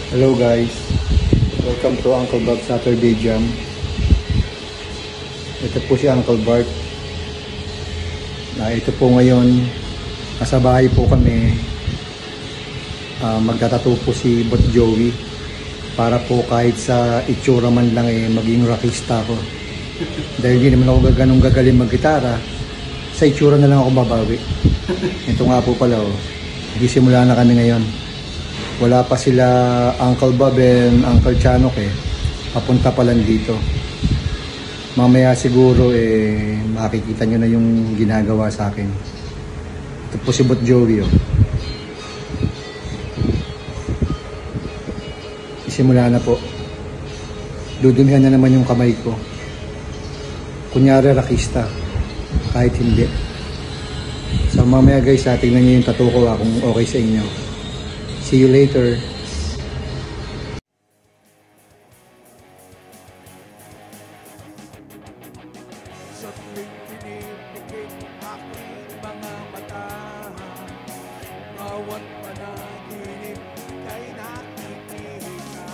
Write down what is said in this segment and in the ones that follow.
Hello guys, welcome to Uncle Bob Saturday Jam. Ito po si Uncle Bart. Ito po ngayon, nasa bahay po kami. Magtatattoo po si Bot Joey para po kahit sa itsura man lang maging rockista ako. Dahil hindi naman ako ganun gagaling mag-gitara, sa itsura na lang ako babawi. Ito nga po pala, nagsisimula na kami ngayon. Wala pa sila Uncle Bob and Uncle Chanok papunta pa lang dito. Mamaya siguro makikita nyo na yung ginagawa sa akin. Ito po si Bot Joey Isimula na po. Dudumihan na naman yung kamay ko. Kunyari rakista, kahit hindi. So mamaya guys, tingnan nyo yung tattoo ko kung okay sa inyo. See you later. Sa tuwing pinipikit aking mga mata, bawat panaginip kay nakikita.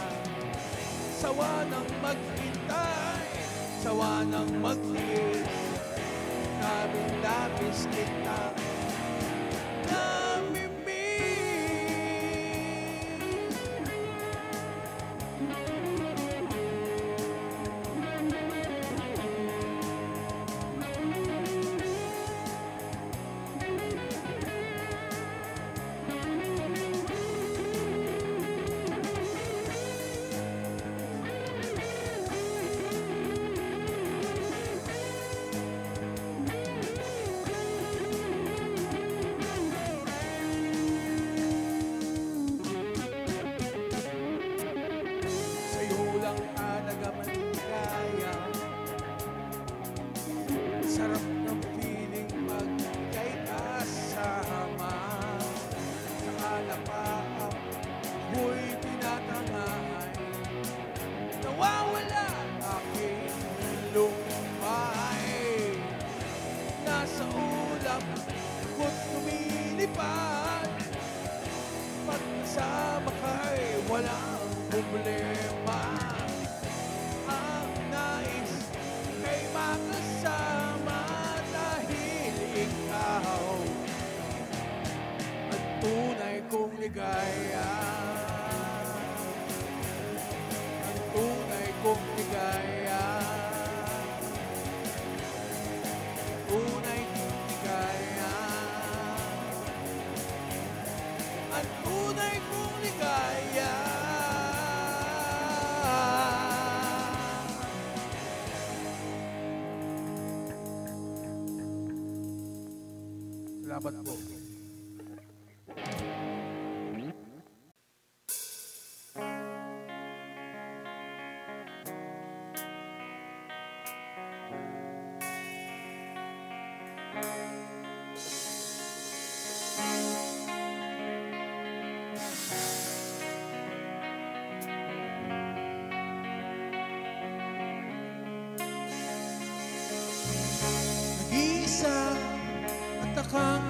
Sawa ng maghintay, sawa ng magtiis, labis kita sarap ng feeling magbigay kasama. Sa kalapaan, ako'y tinatangahay. Nawawala aking lumay. Nasa ulap ako't lumilipad. Pag kasama ka'y walang problema. Ang nais kay makasama. Tunay kong ligaya. Ang tunay kong ligaya. Tunay kong ligaya. Ang tunay kong ligaya. Salamat po. Nag-iisa at akang